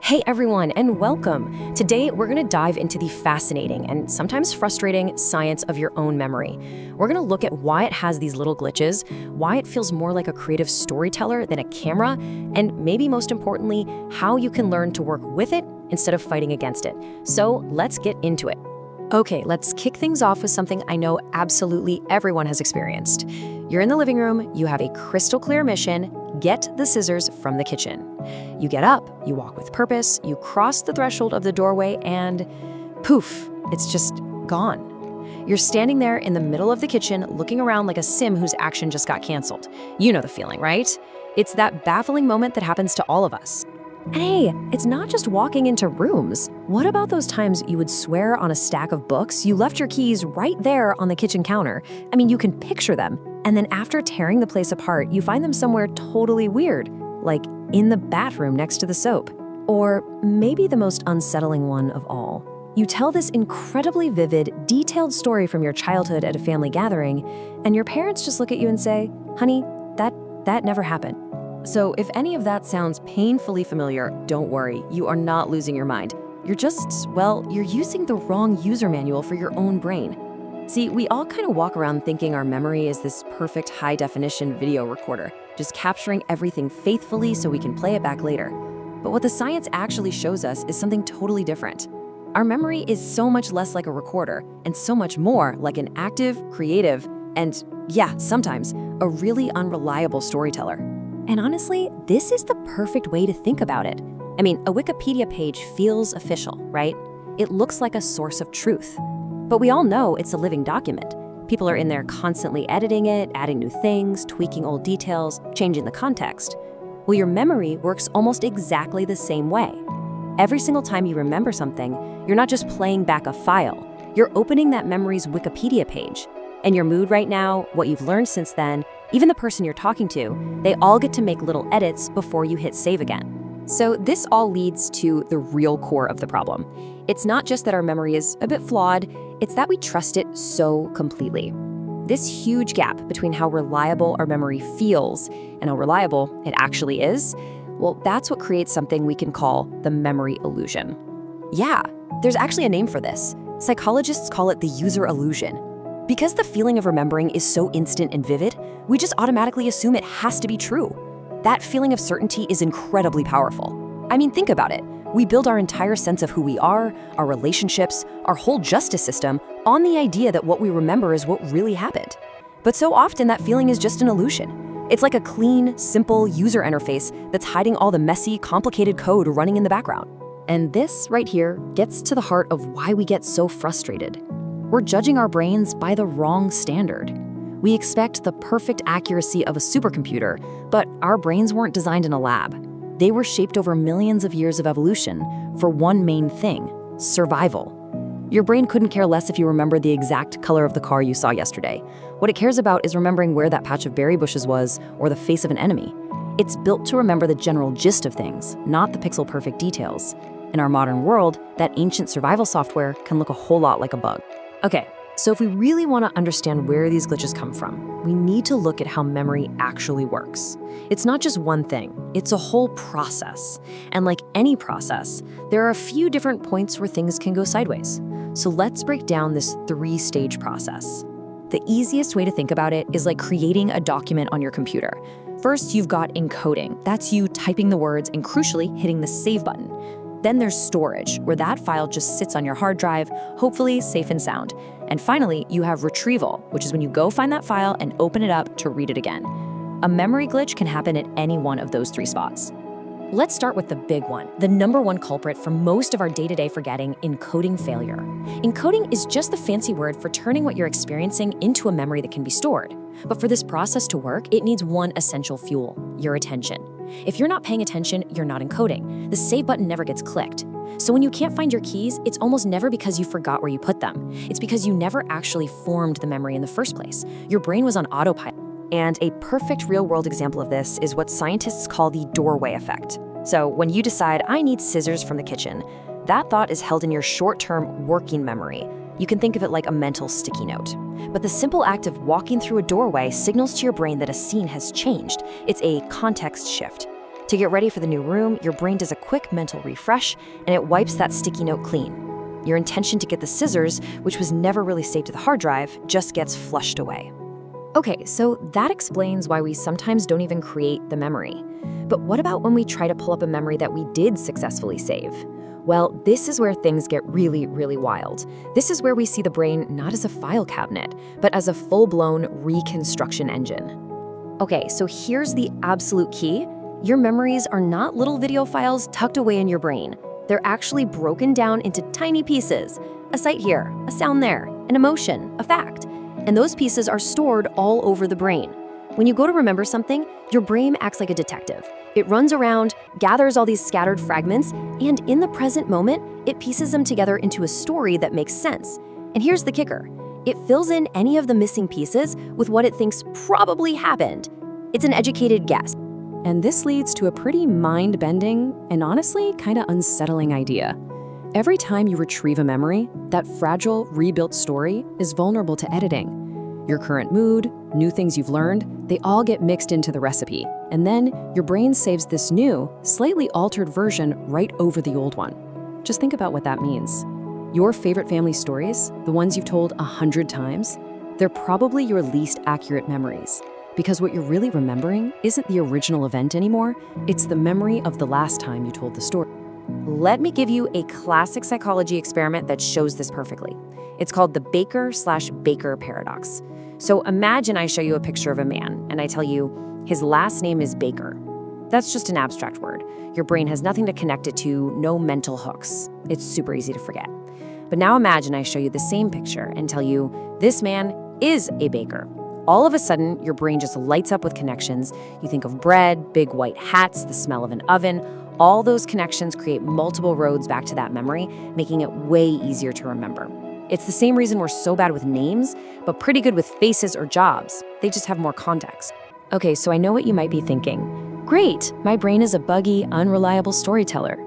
Hey everyone, and welcome! Today we're going to dive into the fascinating and sometimes frustrating science of your own memory. We're going to look at why it has these little glitches, why it feels more like a creative storyteller than a camera, and maybe most importantly, how you can learn to work with it instead of fighting against it. So let's get into it. Okay, let's kick things off with something I know absolutely everyone has experienced. You're in the living room, you have a crystal clear mission: get the scissors from the kitchen. You get up, you walk with purpose, you cross the threshold of the doorway, and poof, it's just gone. You're standing there in the middle of the kitchen, looking around like a sim whose action just got canceled. You know the feeling, right? It's that baffling moment that happens to all of us. And hey, it's not just walking into rooms. What about those times you would swear on a stack of books you left your keys right there on the kitchen counter? I mean, you can picture them. And then after tearing the place apart, you find them somewhere totally weird, like in the bathroom next to the soap. Or maybe the most unsettling one of all. You tell this incredibly vivid, detailed story from your childhood at a family gathering, and your parents just look at you and say, "Honey, that never happened." So if any of that sounds painfully familiar, don't worry, you are not losing your mind. You're using the wrong user manual for your own brain. See, we all kind of walk around thinking our memory is this perfect high-definition video recorder, just capturing everything faithfully so we can play it back later. But what the science actually shows us is something totally different. Our memory is so much less like a recorder and so much more like an active, creative, and yeah, sometimes a really unreliable storyteller. And honestly, this is the perfect way to think about it. I mean, a Wikipedia page feels official, right? It looks like a source of truth. But we all know it's a living document. People are in there constantly editing it, adding new things, tweaking old details, changing the context. Well, your memory works almost exactly the same way. Every single time you remember something, you're not just playing back a file. You're opening that memory's Wikipedia page. And your mood right now, what you've learned since then, even the person you're talking to, they all get to make little edits before you hit save again. So this all leads to the real core of the problem. It's not just that our memory is a bit flawed, it's that we trust it so completely. This huge gap between how reliable our memory feels and how reliable it actually is, well, that's what creates something we can call the memory illusion. Yeah, there's actually a name for this. Psychologists call it the user illusion. Because the feeling of remembering is so instant and vivid, we just automatically assume it has to be true. That feeling of certainty is incredibly powerful. I mean, think about it. We build our entire sense of who we are, our relationships, our whole justice system on the idea that what we remember is what really happened. But so often that feeling is just an illusion. It's like a clean, simple user interface that's hiding all the messy, complicated code running in the background. And this right here gets to the heart of why we get so frustrated. We're judging our brains by the wrong standard. We expect the perfect accuracy of a supercomputer, but our brains weren't designed in a lab. They were shaped over millions of years of evolution for one main thing: survival. Your brain couldn't care less if you remember the exact color of the car you saw yesterday. What it cares about is remembering where that patch of berry bushes was or the face of an enemy. It's built to remember the general gist of things, not the pixel-perfect details. In our modern world, that ancient survival software can look a whole lot like a bug. Okay, so if we really want to understand where these glitches come from, we need to look at how memory actually works. It's not just one thing, it's a whole process. And like any process, there are a few different points where things can go sideways. So let's break down this three-stage process. The easiest way to think about it is like creating a document on your computer. First, you've got encoding. That's you typing the words and crucially hitting the save button. Then there's storage, where that file just sits on your hard drive, hopefully safe and sound. And finally, you have retrieval, which is when you go find that file and open it up to read it again. A memory glitch can happen at any one of those three spots. Let's start with the big one, the number one culprit for most of our day-to-day forgetting: encoding failure. Encoding is just the fancy word for turning what you're experiencing into a memory that can be stored. But for this process to work, it needs one essential fuel: your attention. If you're not paying attention, you're not encoding. The save button never gets clicked. So when you can't find your keys, it's almost never because you forgot where you put them. It's because you never actually formed the memory in the first place. Your brain was on autopilot. And a perfect real-world example of this is what scientists call the doorway effect. So when you decide, I need scissors from the kitchen, that thought is held in your short-term working memory. You can think of it like a mental sticky note. But the simple act of walking through a doorway signals to your brain that a scene has changed. It's a context shift. To get ready for the new room, your brain does a quick mental refresh, and it wipes that sticky note clean. Your intention to get the scissors, which was never really saved to the hard drive, just gets flushed away. Okay, so that explains why we sometimes don't even create the memory. But what about when we try to pull up a memory that we did successfully save? Well, this is where things get really, really wild. This is where we see the brain not as a file cabinet, but as a full-blown reconstruction engine. Okay, so here's the absolute key. Your memories are not little video files tucked away in your brain. They're actually broken down into tiny pieces. A sight here, a sound there, an emotion, a fact. And those pieces are stored all over the brain. When you go to remember something, your brain acts like a detective. It runs around, gathers all these scattered fragments, and in the present moment, it pieces them together into a story that makes sense. And here's the kicker. It fills in any of the missing pieces with what it thinks probably happened. It's an educated guess. And this leads to a pretty mind-bending and honestly kind of unsettling idea. Every time you retrieve a memory, that fragile, rebuilt story is vulnerable to editing. Your current mood, new things you've learned, they all get mixed into the recipe. And then your brain saves this new, slightly altered version right over the old one. Just think about what that means. Your favorite family stories, the ones you've told 100 times, they're probably your least accurate memories. Because what you're really remembering isn't the original event anymore, it's the memory of the last time you told the story. Let me give you a classic psychology experiment that shows this perfectly. It's called the Baker/Baker paradox. So imagine I show you a picture of a man, and I tell you his last name is Baker. That's just an abstract word. Your brain has nothing to connect it to, no mental hooks. It's super easy to forget. But now imagine I show you the same picture and tell you this man is a baker. All of a sudden, your brain just lights up with connections. You think of bread, big white hats, the smell of an oven. All those connections create multiple roads back to that memory, making it way easier to remember. It's the same reason we're so bad with names, but pretty good with faces or jobs. They just have more context. Okay, so I know what you might be thinking. Great, my brain is a buggy, unreliable storyteller.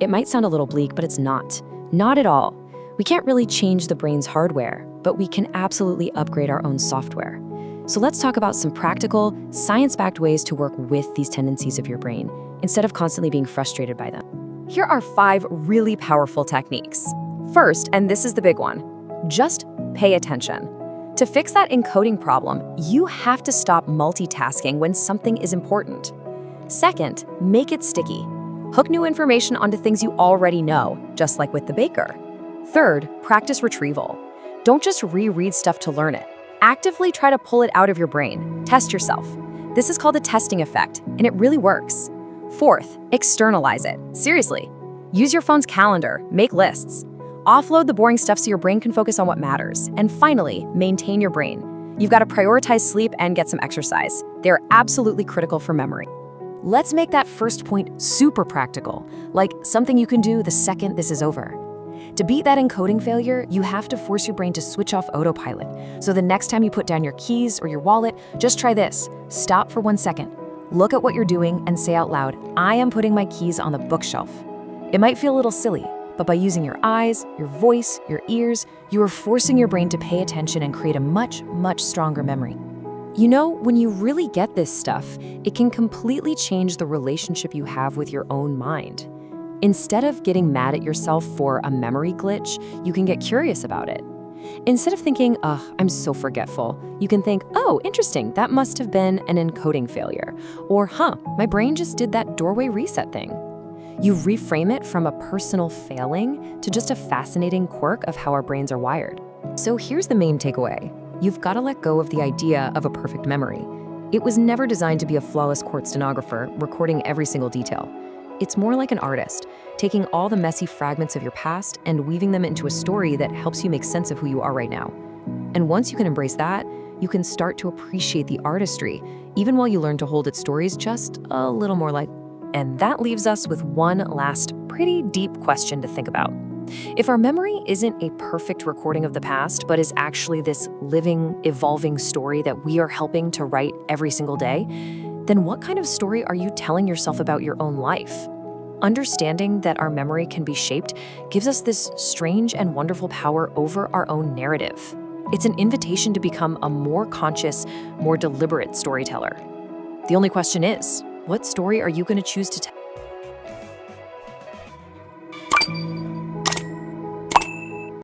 It might sound a little bleak, but it's not. Not at all. We can't really change the brain's hardware, but we can absolutely upgrade our own software. So let's talk about some practical, science-backed ways to work with these tendencies of your brain, instead of constantly being frustrated by them. Here are 5 really powerful techniques. First, and this is the big one, just pay attention. To fix that encoding problem, you have to stop multitasking when something is important. Second, make it sticky. Hook new information onto things you already know, just like with the baker. Third, practice retrieval. Don't just reread stuff to learn it. Actively try to pull it out of your brain. Test yourself. This is called the testing effect, and it really works. Fourth, externalize it. Seriously. Use your phone's calendar, make lists. Offload the boring stuff so your brain can focus on what matters. And finally, maintain your brain. You've got to prioritize sleep and get some exercise. They're absolutely critical for memory. Let's make that first point super practical, like something you can do the second this is over. To beat that encoding failure, you have to force your brain to switch off autopilot. So the next time you put down your keys or your wallet, just try this. Stop for 1 second. Look at what you're doing and say out loud, I am putting my keys on the bookshelf. It might feel a little silly, but by using your eyes, your voice, your ears, you are forcing your brain to pay attention and create a much, much stronger memory. You know, when you really get this stuff, it can completely change the relationship you have with your own mind. Instead of getting mad at yourself for a memory glitch, you can get curious about it. Instead of thinking, ugh, I'm so forgetful, you can think, oh, interesting, that must have been an encoding failure. Or, my brain just did that doorway reset thing. You reframe it from a personal failing to just a fascinating quirk of how our brains are wired. So here's the main takeaway. You've got to let go of the idea of a perfect memory. It was never designed to be a flawless court stenographer, recording every single detail. It's more like an artist, taking all the messy fragments of your past and weaving them into a story that helps you make sense of who you are right now. And once you can embrace that, you can start to appreciate the artistry, even while you learn to hold its stories just a little more like. And that leaves us with one last pretty deep question to think about. If our memory isn't a perfect recording of the past, but is actually this living, evolving story that we are helping to write every single day, then what kind of story are you telling yourself about your own life? Understanding that our memory can be shaped gives us this strange and wonderful power over our own narrative. It's an invitation to become a more conscious, more deliberate storyteller. The only question is, What story are you going to choose to tell?